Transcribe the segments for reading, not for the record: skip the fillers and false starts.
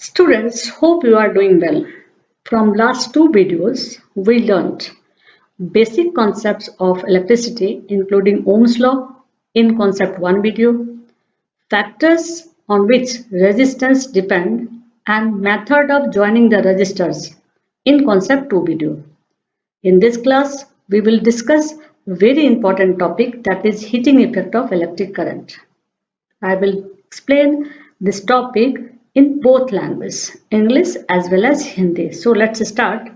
Students, hope you are doing well. From last two videos, we learned basic concepts of electricity including Ohm's law in concept 1 video, factors on which resistance depend and method of joining the resistors in concept 2 video. In this class, we will discuss very important topic that is heating effect of electric current. I will explain this topic in both languages, English as well as Hindi. So let's start.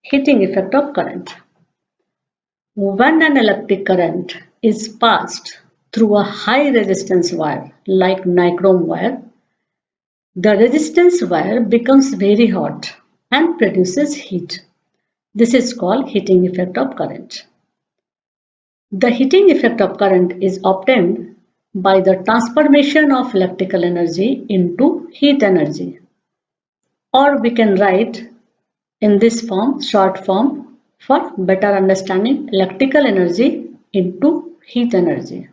Heating effect of current. When an electric current is passed through a high resistance wire like nichrome wire, the resistance wire becomes very hot and produces heat. This is called heating effect of current. The heating effect of current is obtained by the transformation of electrical energy into heat energy. Or we can write in this form, short form, for better understanding, electrical energy into heat energy.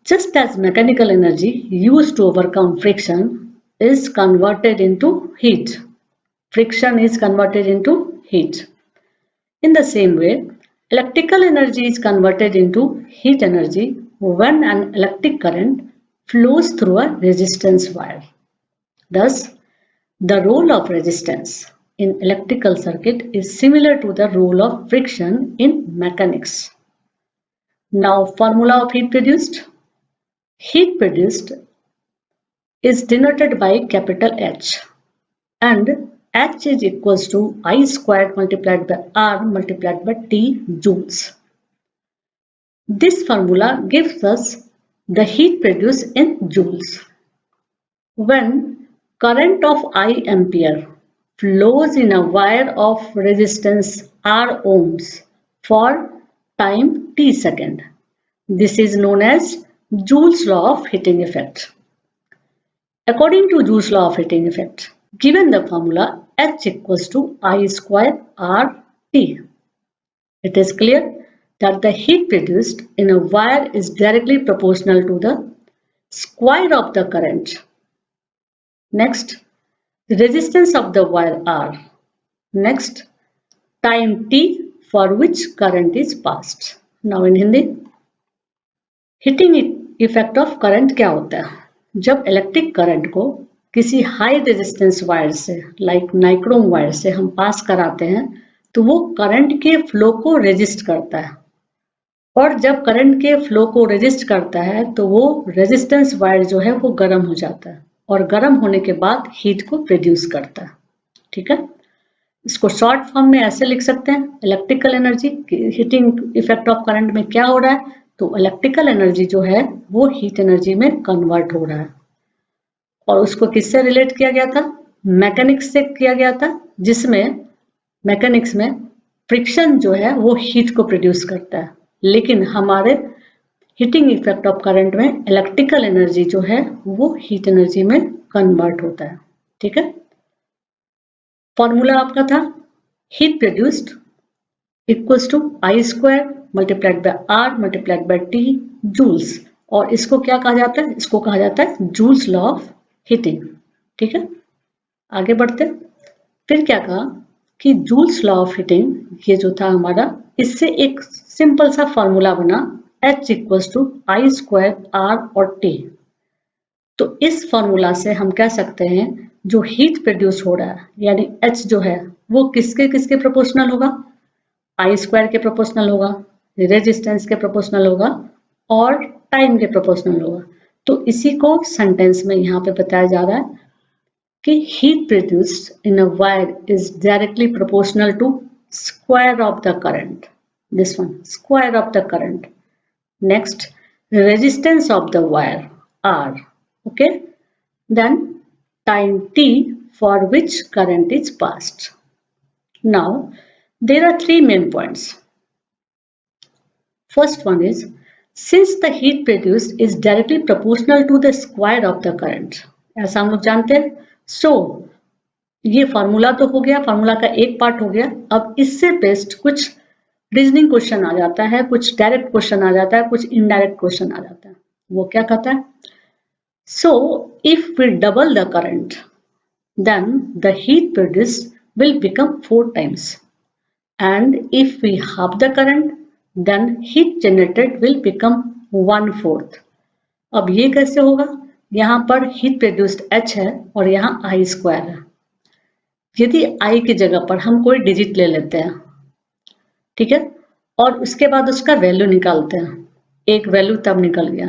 Just as mechanical energy used to overcome friction is converted into heat, friction is converted into heat. In the same way, electrical energy is converted into heat energy when an electric current flows through a resistance wire. Thus, the role of resistance in electrical circuit is similar to the role of friction in mechanics. Now, formula of heat produced. Heat produced is denoted by capital H, and H is equals to I squared multiplied by R multiplied by T joules. This formula gives us the heat produced in joules. When current of I ampere flows in a wire of resistance R ohms for time T second, this is known as Joule's law of heating effect. According to Joule's law of heating effect, given the formula H equals to I square R T, it is clear that the heat produced in a wire is directly proportional to the square of the current. Next, resistance of the wire R. Next, time T for which current is passed. Now in Hindi, heating effect of current क्या होता है? जब electric current को किसी high resistance wire से like nichrome wire से हम पास कराते हैं तो वो करंट के फ्लो को रेजिस्ट करता है, और जब करंट के फ्लो को रेजिस्ट करता है तो वो रेजिस्टेंस वायर जो है वो गर्म हो जाता है, और गर्म होने के बाद हीट को प्रोड्यूस करता है. ठीक है, इसको शॉर्ट फॉर्म में ऐसे लिख सकते हैं, electrical energy heating effect of current में क्या हो रहा है, तो इलेक्ट्रिकल एनर्जी जो है वो हीट एनर्जी में कन्वर्ट हो रहा है. और उसको किससे रिलेट किया गया था? मैकेनिक्स से किया गया था, जिसमें मैकेनिक्स में फ्रिक्शन जो है वो हीट को प्रोड्यूस करता है, लेकिन हमारे हीटिंग इफेक्ट ऑफ करंट में इलेक्ट्रिकल एनर्जी जो है वो हीट एनर्जी में कन्वर्ट होता है. ठीक है, फॉर्मूला आपका था heat produced equals to I square multiplied by R multiplied by T joules, और इसको क्या कहा जाता है? इसको कहा जाता है जूल्स लॉ ऑफ हीटिंग. ठीक है, आगे बढ़ते. फिर क्या कहा कि जूल्स लॉ ऑफ हीटिंग ये जो था हमारा, इससे एक सिंपल सा फॉर्मूला बना H equals to I square R और टी. तो इस फॉर्मूला से हम कह सकते हैं जो हीट प्रोड्यूस हो रहा है यानी H जो है वो किसके किसके प्रोपोर्शनल होगा? आई स्क्वायर के प्रोपोर्शनल होगा, रेजिस्टेंस के प्रोपोर्शनल होगा और टाइम के प्रोपोर्शनल होगा. तो इसी को सेंटेंस में यहाँ पे बताया जा रहा है कि heat produced in a wire is directly proportional to square of the current. This one, square of the current. Next, resistance of the wire R. Okay, then time T for which current is passed. Now, there are three main points. First one is, since the heat produced is directly proportional to the square of the current, ऐसा हम लोग जानते हैं. So, ये formula तो हो गया, formula का एक पार्ट हो गया. अब इससे बेस्ड कुछ रीजनिंग क्वेश्चन आ जाता है, कुछ डायरेक्ट क्वेश्चन आ जाता है, कुछ इनडायरेक्ट क्वेश्चन आ जाता है. वो क्या कहता है? So, if we double the current, then the heat produced will become 4 times. And if we halve the current, then heat generated will become 1/4. अब ये कैसे होगा? यहाँ पर हीट प्रोड्यूस्ड H है और यहाँ I स्क्वायर है। यदि I की जगह पर हम कोई डिजिट ले लेते हैं, ठीक है, और उसके बाद उसका वैल्यू निकालते हैं, एक वैल्यू तब निकल गया।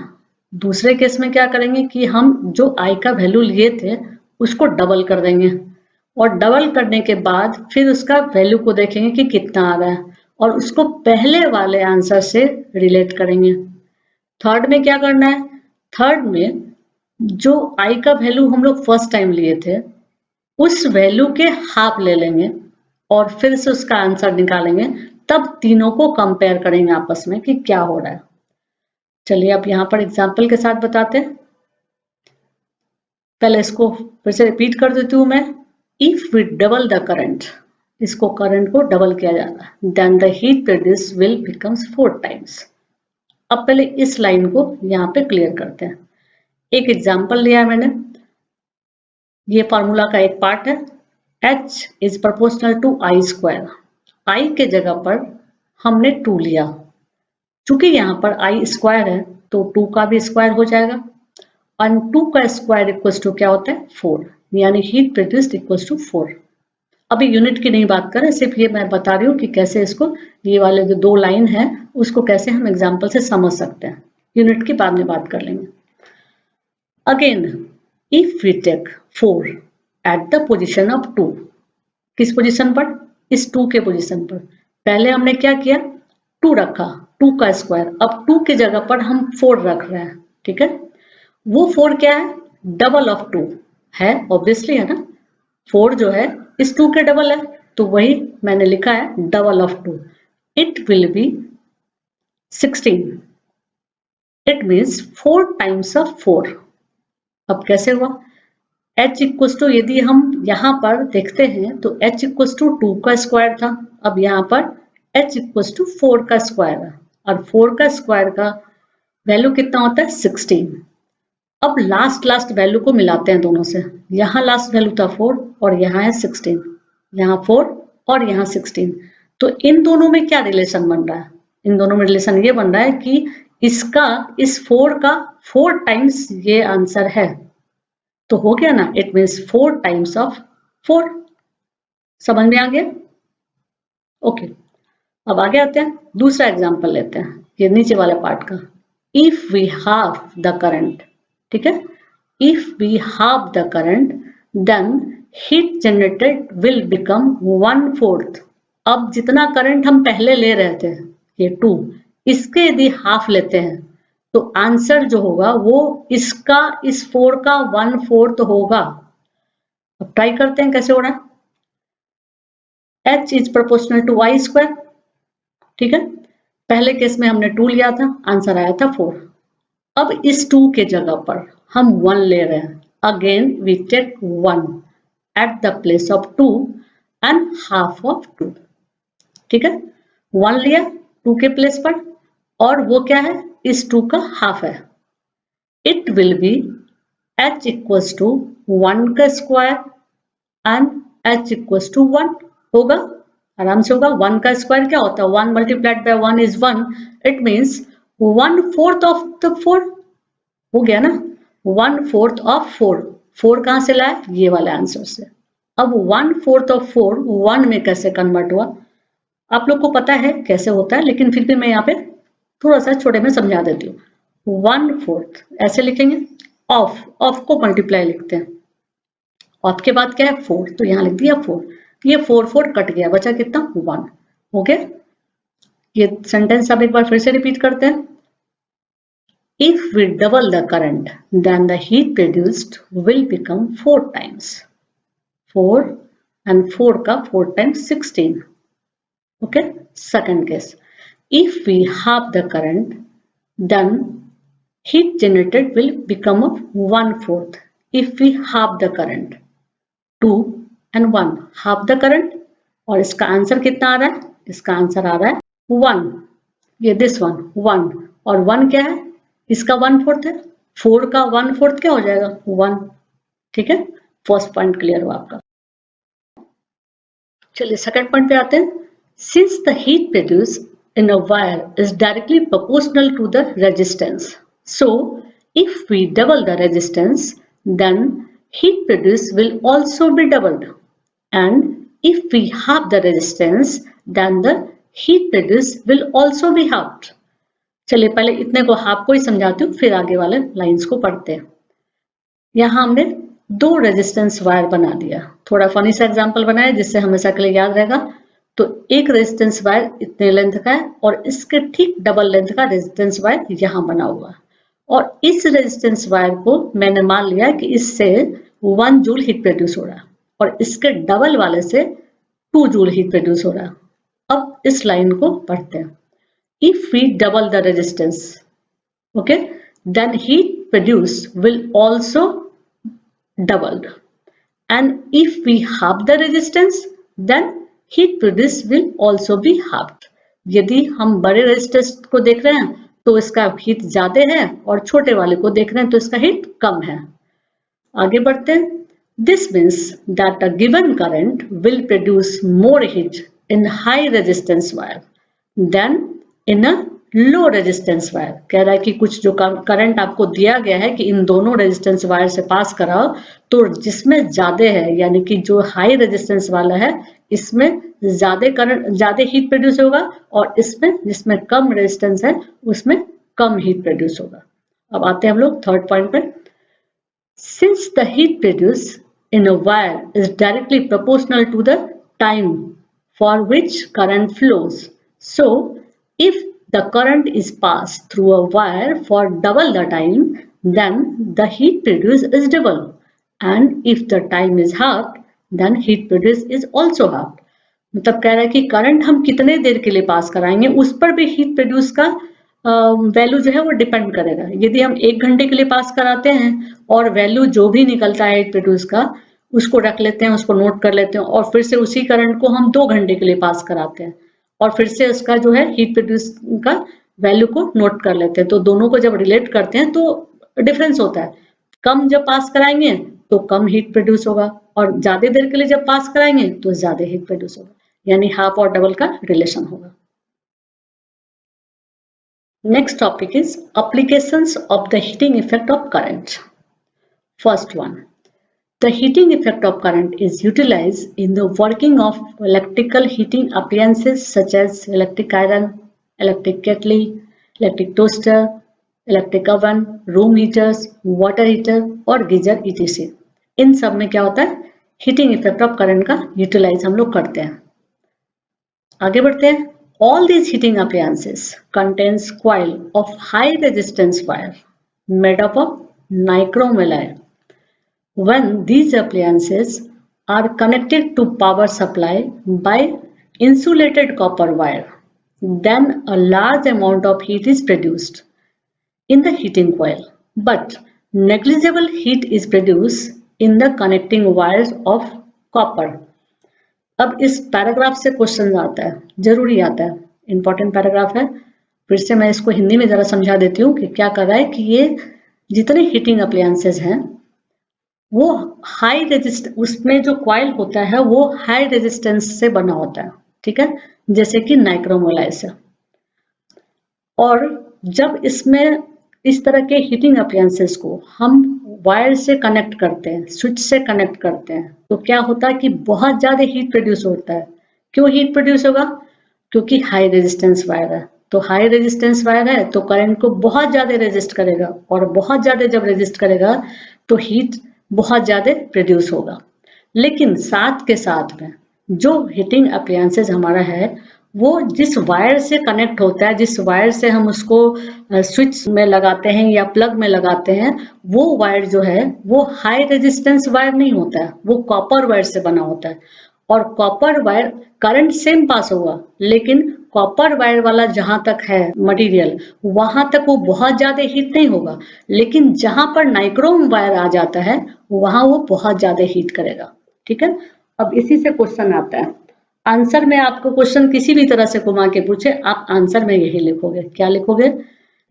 दूसरे केस में क्या करेंगे कि हम जो I का वैल्यू लिए थे उसको डबल कर देंगे और डबल करने के बाद फिर उसका वैल्यू को देखेंगे कि कितना आ रहा है और उसको पहले वाले आंसर से रिलेट करेंगे। थर्ड में क्या करना है? थर्ड में जो I का वैल्यू हम लोग फर्स्ट टाइम लिए थे उस वैल्यू के हाफ ले लेंगे और फिर से उसका आंसर निकालेंगे, तब तीनों को कंपेयर करेंगे आपस में कि क्या हो रहा है। चलिए अब यहाँ पर एग्जाम्पल के साथ बताते हैं। पहले इसको फिर से रिपीट कर देती हूँ मैं। If we double the current, इसको करंट को डबल किया जाता है, then the heat produce will becomes 4 times. अब पहले इस लाइन को यहाँ पे क्लियर करते हैं। एक एग्जाम्पल लिया है मैंने, ये फार्मूला का एक पार्ट है। H is proportional to I square. I के जगह पर हमने 2 लिया, चूंकि यहाँ पर I स्क्वायर है तो 2 का भी स्क्वायर हो जाएगा और 2 का स्क्वायर इक्वल टू क्या होता है? 4, यानी हीट प्रोड्यूस्ड इक्वल टू 4। अभी यूनिट की नहीं बात करें, सिर्फ ये मैं बता रही हूँ कि कैसे इसको, ये वाले जो 2 लाइन है उसको कैसे हम एग्जाम्पल से समझ सकते हैं। यूनिट की बाद में बात कर लेंगे। Again if we take 4 at the position of 2, किस पोजिशन पर? इस 2 के पोजिशन पर। पहले हमने क्या किया? 2 रखा, 2 का स्क्वायर। अब 2 की जगह पर हम 4 रख रहे हैं, ठीक है। वो 4 क्या है? डबल ऑफ 2 है, ऑब्वियसली है ना। 4 जो है इस 2 के डबल है, तो वही मैंने लिखा है double of 2। It will B 16। It means 4 times of 4। अब कैसे हुआ? H इक्वल टू, यदि हम यहाँ पर देखते हैं तो H इक्वल टू 2 का स्क्वायर था, अब यहाँ पर H इक्वल टू 4 का स्क्वायर है और 4 का स्क्वायर का वैल्यू कितना होता है? 16। अब लास्ट वैल्यू को मिलाते हैं दोनों से। यहाँ लास्ट वैल्यू था 4 और यहाँ है 16, यहाँ 4 और यहाँ 16। तो इन दोनों में क्या रिलेशन बन रहा है? इन दोनों में रिलेशन ये बन रहा है कि इसका इस 4 का 4 टाइम्स ये आंसर है, तो हो गया ना। It means 4 times of 4। समझ में आ गया? ओके, अब आगे आते हैं, दूसरा एग्जांपल लेते हैं, ये नीचे वाले पार्ट का। If we half the current, ठीक है, if we half the current then heat generated will become 1/4। अब जितना करंट हम पहले ले रहे थे, ये 2, इसके यदि हाफ लेते हैं तो आंसर जो होगा वो इसका, इस 4 का 1/4 होगा। अब ट्राई करते हैं कैसे हो रहा है। H is proportional to I square, ठीक है। पहले केस में हमने 2 लिया था, आंसर आया था 4। अब इस 2 के जगह पर हम 1 ले रहे हैं। Again we take 1 at the place of 2 and half of 2, ठीक है। 1 लिया 2 के प्लेस पर और वो क्या है? इस 2 का हाफ है। It will be H equals to 1 का square and H equals to 1 होगा, आराम से होगा। 1 का स्क्वायर क्या होता है? 1 multiplied by 1 is 1। It means 1/4 of the 4 हो गया ना। 1/4 ऑफ 4, 4 कहां से लाया? ये वाले आंसर से। अब 1/4 ऑफ 4 1 में कैसे कन्वर्ट हुआ? आप लोग को पता है कैसे होता है, लेकिन फिर भी मैं यहाँ पे थोड़ा सा छोटे में समझा देती हूँ। 1/4 ऐसे लिखेंगे, ऑफ को मल्टीप्लाई लिखते हैं, ऑफ के बाद क्या है? 4, तो यहाँ लिख दिया 4। ये 4 कट गया, बचा कितना? 1 हो गया। ये सेंटेंस अब एक बार फिर से रिपीट करते हैं। If we double the current then the heat produced will become 4 times. 4 and 4 का 4 times 16। Okay, second case, if we halve the current then heat generated will become of 1/4. if we halve the current, 2 and 1, half the current, और इसका answer कितना आ रहा है? इसका answer आ रहा है 1। ये दिस वन 1 और 1 क्या है? इसका 1/4 है। 4 का 1/4 क्या हो जाएगा? 1, ठीक है। फर्स्ट पॉइंट क्लियर हुआ आपका। चलिए सेकंड पॉइंट पे आते हैं। Since the heat produce in a wire is directly proportional to the resistance, so if we double the resistance then heat produced will also be doubled, and if we halve the resistance then the heat produced will also be halved. चलिए पहले इतने को half को ही समझाती हूँ, फिर आगे वाले लाइंस को पढ़ते हैं। यहाँ हमने दो रेजिस्टेंस वायर बना दिया, थोड़ा फनी सा एग्जांपल बनाया जिससे हमेशा के लिए याद रहेगा। तो एक रेजिस्टेंस वायर इतने लेंथ का है और इसके ठीक डबल लेंथ का रेजिस्टेंस वायर यहाँ बना हुआ है, और इस रेजिस्टेंस वायर को मैंने मान लिया कि इससे 1 जूल हीट प्रोड्यूस हो रहा है और इसके डबल वाले से 2 जूल हीट प्रोड्यूस हो रहा है। अब इस लाइन को पढ़ते हैं। If we double the resistance, okay, then heat produced will also doubled, and if we halve the resistance, then heat produced will also be halved. यदि हम बड़े रेजिस्टेंस को देख रहे हैं तो इसका हीट ज्यादा है और छोटे वाले को देख रहे हैं तो इसका हीट कम है। आगे बढ़ते हैं। This means that a given current will produce more heat in high resistance wire than in a low resistance wire. कह रहा है कि कुछ जो करंट आपको दिया गया है कि इन दोनों रेजिस्टेंस वायर से पास कराओ, तो जिसमें ज्यादा है यानी कि जो हाई रेजिस्टेंस वाला है इसमें ज्यादा करंट, ज्यादा हीट प्रोड्यूस होगा, और इसमें जिसमें कम रेजिस्टेंस है उसमें कम हीट प्रोड्यूस होगा। अब आते हैं हम लोग थर्ड पॉइंट पर। Since the heat produced in a wire is directly proportional to the time for which current flows, so if the current is passed through a wire for double the time, then the heat produced is double, and if the time is halved, then heat produced is also halved. मतलब कह रहा है कि current हम कितने देर के लिए पास कराएंगे उस पर भी हीट प्रोड्यूस का वैल्यू जो है वो डिपेंड करेगा। यदि हम 1 घंटे के लिए पास कराते हैं और वैल्यू जो भी निकलता है हीट प्रोड्यूस का उसको रख लेते हैं, उसको नोट कर लेते हैं, और फिर से उसी करंट को हम 2 घंटे के लिए पास कराते हैं और फिर से उसका जो है हीट प्रोड्यूस का वैल्यू को नोट कर लेते हैं, तो दोनों को जब रिलेट करते हैं तो डिफरेंस होता है। कम जब पास कराएंगे तो कम हीट प्रोड्यूस होगा, और ज्यादा देर के लिए जब पास कराएंगे तो ज्यादा हीट प्रोड्यूस होगा, यानी हाफ और डबल का रिलेशन होगा। Next topic is applications of the heating effect of current. First one, the heating effect of current is utilized in the working of electrical heating appliances such as electric iron, electric kettle, electric toaster, electric oven, room heaters, water heater और geyser etc. इन सब में क्या होता है, heating effect of current का utilise हम लोग करते हैं। आगे बढ़ते हैं। All these heating appliances contains coil of high resistance wire made up of nichrome alloy. When these appliances are connected to power supply by insulated copper wire, then a large amount of heat is produced in the heating coil, but negligible heat is produced in the connecting wires of copper. अब इस paragraph से question आता है, जरूरी आता है, important paragraph है। फिर से मैं इसको हिंदी में जरा समझा देती हूँ कि क्या कर रहा है कि ये जितने हीटिंग अप्लायंसेस हैं वो हाई रेजिस्टेंस, उसमें जो कॉइल होता है वो हाई रेजिस्टेंस से बना होता है, ठीक है, जैसे कि नाइक्रोम एलॉय से। और जब इसमें इस तरह के हीटिंग अप्लायंसेस को हम वायर से कनेक्ट करते हैं, स्विच से कनेक्ट करते हैं, तो क्या होता है कि बहुत ज्यादा हीट प्रोड्यूस होता है। क्यों हीट प्रोड्यूस होगा? क्योंकि हाई रेजिस्टेंस वायर है, तो हाई रेजिस्टेंस वायर है तो करंट को बहुत ज्यादा रेजिस्ट करेगा, और बहुत ज्यादा जब रेजिस्ट करेगा तो हीट बहुत ज्यादा प्रोड्यूस होगा। लेकिन साथ के साथ में जो हीटिंग अप्लायंसेस हमारा है वो जिस वायर से कनेक्ट होता है, जिस वायर से हम उसको स्विच में लगाते हैं या प्लग में लगाते हैं, वो वायर जो है वो हाई रेजिस्टेंस वायर नहीं होता है, वो कॉपर वायर से बना होता है। और कॉपर वायर करंट सेम पास होगा, लेकिन कॉपर वायर वाला जहां तक है मटेरियल वहां तक वो बहुत ज्यादा हीट नहीं होगा, लेकिन जहां पर नाइक्रोम वायर आ जाता है वहां वो बहुत ज्यादा हीट करेगा, ठीक है। अब इसी से क्वेश्चन आता है। आंसर में आपको क्वेश्चन किसी भी तरह से घुमा के पूछे, आप आंसर में यही लिखोगे। क्या लिखोगे?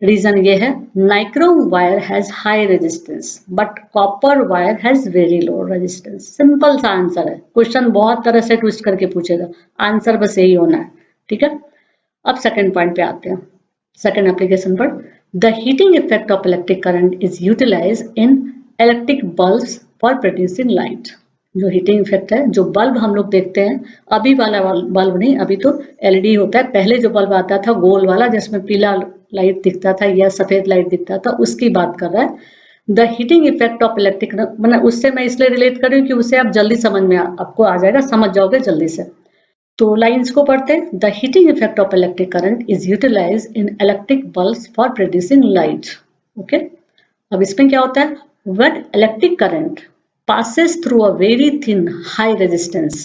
रीजन ये है, nichrome wire has high resistance but copper wire has very low resistance. Simple सा आंसर है, क्वेश्चन बहुत तरह से ट्विस्ट करके पूछेगा, आंसर बस यही होना है, ठीक है। अब सेकंड पॉइंट पे आते हैं, सेकंड एप्लीकेशन पर। The heating effect of electric current is utilize in electric bulbs for producing light. जो हीटिंग इफेक्ट है, जो बल्ब हम लोग देखते हैं, अभी वाला बल्ब नहीं, अभी तो एलईडी होता है, पहले जो बल्ब आता था गोल वाला जिसमें पीला लाइट दिखता था या सफेद लाइट दिखता था, उसकी बात कर रहा है। The heating effect of electric, मतलब उससे मैं इसलिए रिलेट कर रही हूँ कि उससे आप जल्दी समझ में आपको आ जाएगा, समझ जाओगे जल्दी से। तो लाइंस को पढ़ते हैं। The heating effect of electric current is utilize in electric bulbs for producing light. Okay, अब इसमें क्या होता है, when electric current passes through a very thin high resistance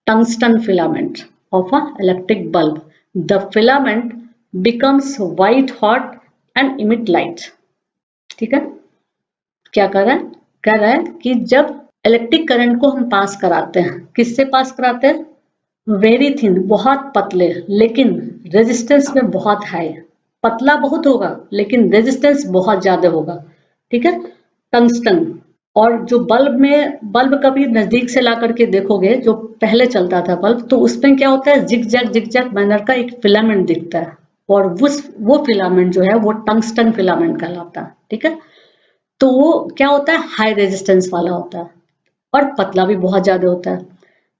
tungsten filament of an electric bulb, the filament becomes white hot and emit light। ठीक है, क्या कर रहा है, कह रहा है कि जब इलेक्ट्रिक करंट को हम पास कराते हैं, किससे पास कराते हैं, वेरी थिन, बहुत पतले, लेकिन रेजिस्टेंस में बहुत हाई। पतला बहुत होगा लेकिन रेजिस्टेंस बहुत ज्यादा होगा, ठीक है, टंगस्टन। और जो बल्ब में, बल्ब कभी नजदीक से ला करके देखोगे, जो पहले चलता था बल्ब, तो उसमें क्या होता है, जिग-जैग मैनर का एक फिलामेंट दिखता है, और वो फिलामेंट जो है वो टंगस्टन फिलामेंट कहलाता है, ठीक है। तो वो क्या होता है, हाई रेजिस्टेंस वाला होता है और पतला भी बहुत ज्यादा होता है।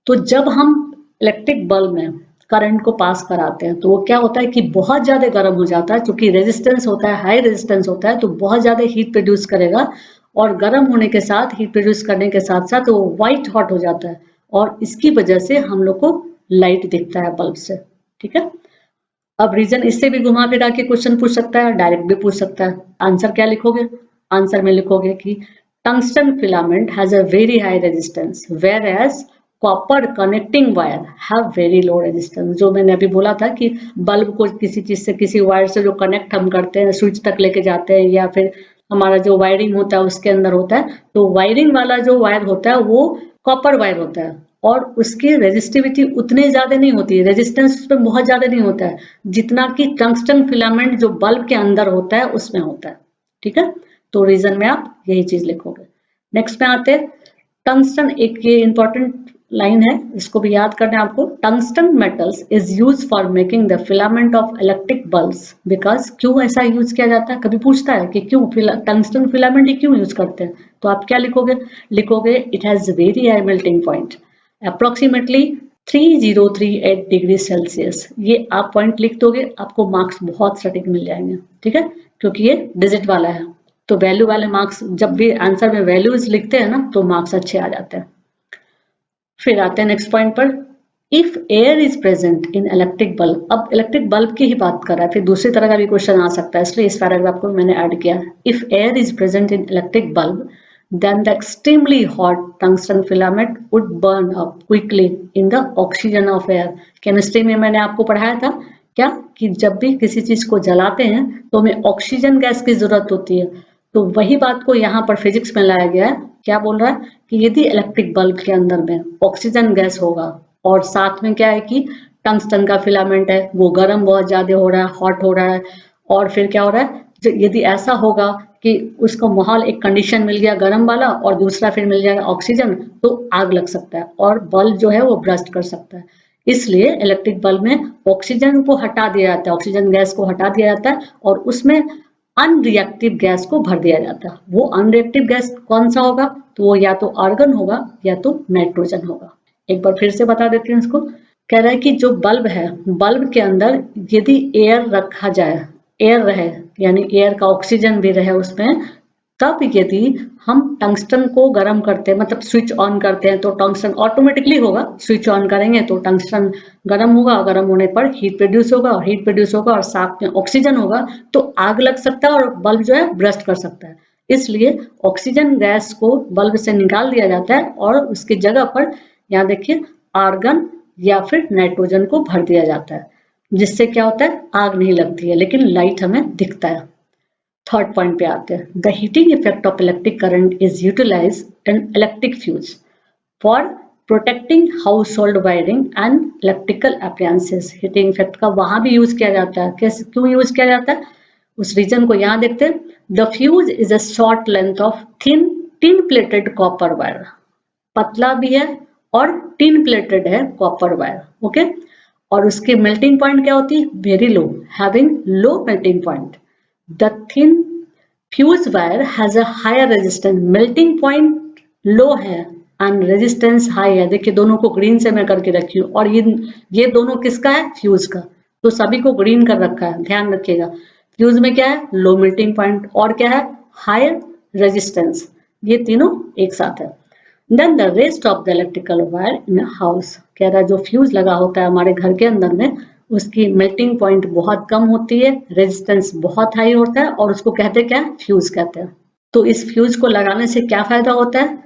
तो जब हम इलेक्ट्रिक बल्ब में करंट को पास कराते हैं तो वो क्या होता है कि बहुत ज्यादा गर्म हो जाता है, क्योंकि रेजिस्टेंस होता है, हाई रेजिस्टेंस होता है, तो बहुत ज्यादा हीट प्रोड्यूस करेगा, और गर्म होने के साथ, हीट प्रोड्यूस करने के साथ साथ वो व्हाइट हॉट हो जाता है, और इसकी वजह से हम लोग को लाइट दिखता है बल्ब से, ठीक है। अब रीजन इससे भी घुमा फिरा के क्वेश्चन पूछ सकता है, डायरेक्ट भी पूछ सकता है। आंसर क्या लिखोगे, आंसर में लिखोगे कि tungsten filament has a very high resistance whereas copper connecting wire have very low resistance. जो मैंने अभी बोला था कि बल्ब को किसी चीज से, किसी वायर से जो कनेक्ट हम करते हैं, स्विच तक लेके जाते हैं, या फिर हमारा जो वायरिंग होता है उसके अंदर होता है, तो वायरिंग वाला जो वायर होता है वो कॉपर वायर होता है, और उसकी रेजिस्टिविटी उतनी ज्यादा नहीं होती है, रेजिस्टेंस उसमें बहुत ज्यादा नहीं होता है, जितना कि टंगस्टन फिलामेंट जो बल्ब के अंदर होता है उसमें होता है, ठीक है। तो रीजन में आप यही चीज लिखोगे। नेक्स्ट में आते हैं, टंगस्टन, एक ये इंपॉर्टेंट लाइन है, इसको भी याद करना है आपको। Tungsten metals is use for making the filament of electric bulbs because, क्यों ऐसा यूज किया जाता है, कभी पूछता है कि क्यों टंगस्टन फिलामेंट ही क्यों यूज करते हैं, तो आप क्या लिखोगे, लिखोगे it has very high melting point approximately 3038 degree Celsius. ये आप पॉइंट लिख दोगे, आपको मार्क्स बहुत सटीक मिल जाएंगे, ठीक है, क्योंकि ये डिजिट वाला है, तो वैल्यू वाले मार्क्स, जब भी आंसर में वैल्यूज लिखते हैं ना तो मार्क्स अच्छे आ जाते हैं। फिर आते हैं नेक्स्ट पॉइंट पर, if air is present in electric bulb. अब इलेक्ट्रिक बल्ब की ही बात कर रहा है, फिर दूसरी तरह का भी क्वेश्चन आ सकता है, इसलिए इस पैराग्राफ को मैंने ऐड किया। If air is present in electric bulb then the extremely hot tungsten filament would burn up quickly in the oxygen of air। Chemistry में मैंने आपको पढ़ाया था क्या, कि जब भी किसी चीज को जलाते हैं तो हमें ऑक्सीजन गैस की जरूरत होती है, तो वही बात को यहाँ पर फिजिक्स में लाया गया है। क्या बोल रहा है कि यदि इलेक्ट्रिक बल्ब के अंदर में ऑक्सीजन गैस होगा, और साथ में क्या है कि टंगस्टन का फिलामेंट है, वो गर्म बहुत ज्यादा हो रहा है, हॉट हो रहा है, और फिर क्या हो रहा है, यदि ऐसा होगा कि उसको माहौल, एक कंडीशन मिल गया गर्म वाला और दूसरा फिर मिल जाएगा ऑक्सीजन, तो आग लग सकता है और बल्ब जो है वो ब्रस्ट कर सकता है। इसलिए इलेक्ट्रिक बल्ब में ऑक्सीजन को हटा दिया जाता है, ऑक्सीजन गैस को हटा दिया जाता है, और उसमें अनरिएक्टिव गैस को भर दिया जाता है। वो अनरिएक्टिव गैस कौन सा होगा, तो वो या तो आर्गन होगा या तो नाइट्रोजन होगा। एक बार फिर से बता देते हैं इसको। कह रहा है कि जो बल्ब है, बल्ब के अंदर यदि एयर रखा जाए, एयर रहे, यानी एयर का ऑक्सीजन भी रहे उसमें, तब यदि हम टंगस्टन को गर्म करते हैं, मतलब स्विच ऑन करते हैं, तो टंगस्टन ऑटोमेटिकली होगा, स्विच ऑन करेंगे तो टंगस्टन गर्म होगा, गर्म होने पर हीट प्रोड्यूस होगा, और हीट प्रोड्यूस होगा और साथ में ऑक्सीजन होगा, तो आग लग सकता है और बल्ब जो है ब्रस्ट कर सकता है। इसलिए ऑक्सीजन गैस को बल्ब से निकाल दिया जाता है और उसकी जगह पर, यहाँ देखिए, आर्गन या फिर नाइट्रोजन को भर दिया जाता है, जिससे क्या होता है, आग नहीं लगती है लेकिन लाइट हमें दिखता है। थर्ड पॉइंट पे आते हैं, the heating effect of electric current is utilize in electric fuse for protecting household wiring and electrical appliances. Heating effect का वहां भी यूज किया जाता है, कैसे, क्यों यूज किया जाता है, उस रीजन को यहाँ देखते हैं। The fuse is a short length of thin tin plated copper wire, पतला भी है और टिन प्लेटेड है कॉपर वायर, ओके। और उसकी मेल्टिंग पॉइंट क्या होती है? Very low, having low melting point. The thin fuse wire has a higher resistance, melting point low है एंड रेजिस्टेंस हाई है। देखिए दोनों को ग्रीन से मैं करके रखी हूँ, और ये दोनों किसका है? फ्यूज का। तो सभी को ग्रीन कर रखा है, ध्यान रखिएगा। फ्यूज में क्या है? लो मेल्टिंग पॉइंट, और क्या है? Higher resistance. ये तीनों एक साथ है। Then the rest of the electrical wire in house, कह रहा है जो फ्यूज लगा होता है हमारे घर के अंदर में, उसकी मेल्टिंग पॉइंट बहुत कम होती है, रेजिस्टेंस बहुत हाई होता है, और उसको कहते क्या है? फ्यूज कहते हैं। तो इस फ्यूज को लगाने से क्या फायदा होता है?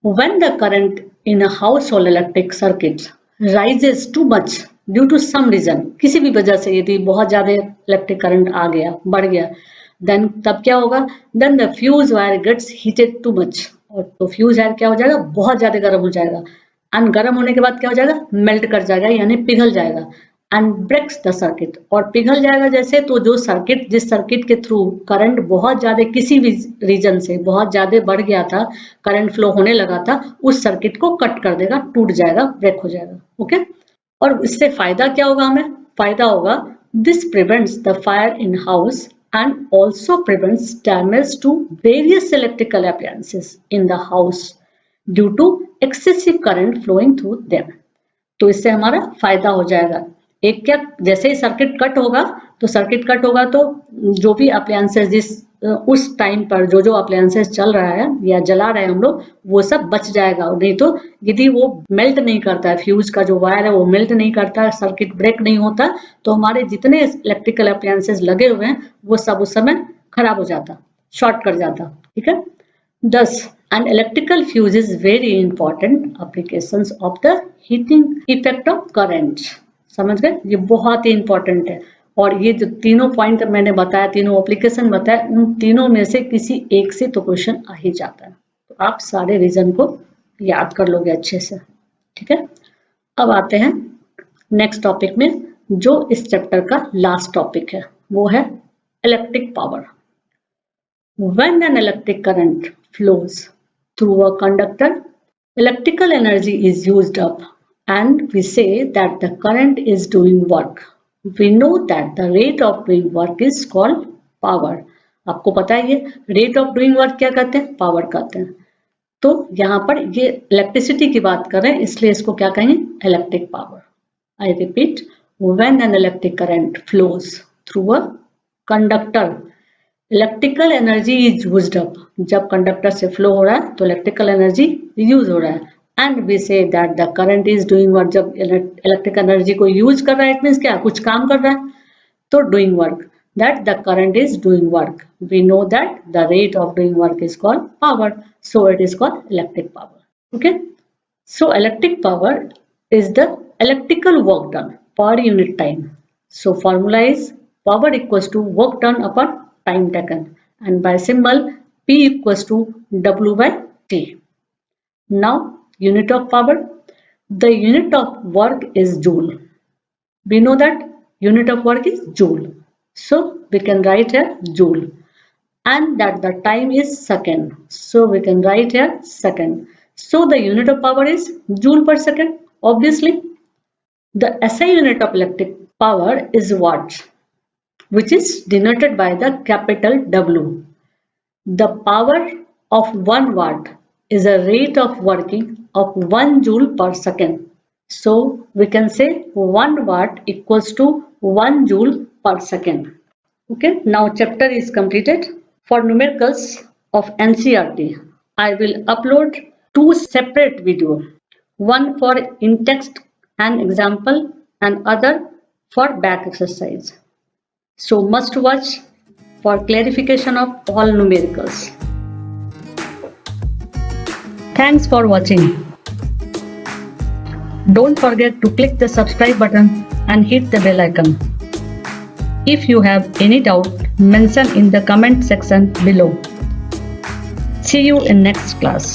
When the current in a household electric circuit rises too much due to some reason, किसी भी वजह से यदि बहुत ज्यादा इलेक्ट्रिक करंट आ गया, बढ़ गया, then तब क्या होगा? Then the fuse wire gets heated too much, और तो फ्यूज वायर क्या हो जाएगा? बहुत ज्यादा गर्म हो जाएगा, एंड गर्म होने के बाद क्या हो जाएगा? मेल्ट कर जाएगा, यानी पिघल जाएगा, एंड ब्रेक्स द सर्किट। और पिघल जाएगा जैसे, तो जो सर्किट, जिस सर्किट के थ्रू करंट बहुत ज्यादा किसी भी रीजन से बहुत ज्यादा बढ़ गया था, करंट फ्लो होने लगा था, उस सर्किट को कट कर देगा, टूट जाएगा, ब्रेक हो जाएगा, ओके। और इससे फायदा क्या होगा हमें? फायदा होगा this prevents the fire in house and also prevents damage to various electrical appliances in the house due to excessive current flowing through them. तो इससे हमारा फायदा हो जाएगा। एक क्या, जैसे ही सर्किट कट होगा, तो सर्किट कट होगा तो जो भी अप्लायंसेस जिस उस टाइम पर जो अप्लायंसेस चल रहा है या जला रहे हैं हम लोग, वो सब बच जाएगा। नहीं तो यदि वो मेल्ट नहीं करता है, फ्यूज का जो वायर है वो मेल्ट नहीं करता, सर्किट ब्रेक नहीं होता, तो हमारे जितने इलेक्ट्रिकल अप्लायंसेस लगे हुए हैं वो सब उस समय खराब हो जाता, शॉर्ट कर जाता, ठीक है। 10. An electrical fuse is very important applications of the heating effect of current. समझ गए? ये बहुत ही इंपॉर्टेंट है। और ये जो तीनों पॉइंट मैंने बताया, तीनों एप्लीकेशन बताया, उन तीनों में से किसी एक से तो क्वेश्चन आ ही जाता है। तो आप सारे रीजन को याद कर लोगे अच्छे से, ठीक है। अब आते हैं नेक्स्ट टॉपिक में, जो इस चैप्टर का लास्ट टॉपिक है, वो है electric power. When an electric current flows through a conductor, electrical energy is used up, and we say that the current is doing work. We know that the rate of doing work is called power. आपको पता है ये rate of doing work क्या कहते हैं? Power कहते हैं। तो यहाँ पर ये इलेक्ट्रिसिटी की बात कर रहे हैं, इसलिए इसको क्या कहेंगे? Electric power. I repeat, when an electric current flows through a conductor, electrical energy is used up. जब कंडक्टर से फ्लो हो रहा है तो इलेक्ट्रिकल एनर्जी यूज हो रहा है, and we say that the current is doing work. जब इलेक्ट्रिक एनर्जी को यूज कर रहा है, इट मींस क्या? कुछ काम कर रहा है, तो doing work, that the current is doing work. We know that the rate of doing work is called power, so it is called electric power, okay. So electric power is the electrical work done per unit time. So formula is power equals to work done upon time taken, and by symbol P equals to W by T. Now unit of power, the unit of work is joule. We know that unit of work is joule, so we can write here joule, and that the time is second, so we can write here second. So the unit of power is joule per second. Obviously the SI unit of electric power is watt, which is denoted by the capital W. The power of 1 watt is a rate of working of 1 joule per second. So we can say 1 watt equals to 1 joule per second. Okay, now chapter is completed. For numericals of NCERT, I will upload 2 separate videos. One for in-text and example, and other for back exercise. So must watch for clarification of all numericals. Thanks for watching. Don't forget to click the subscribe button and hit the bell icon. If you have any doubt, mention in the comment section below. See you in next class.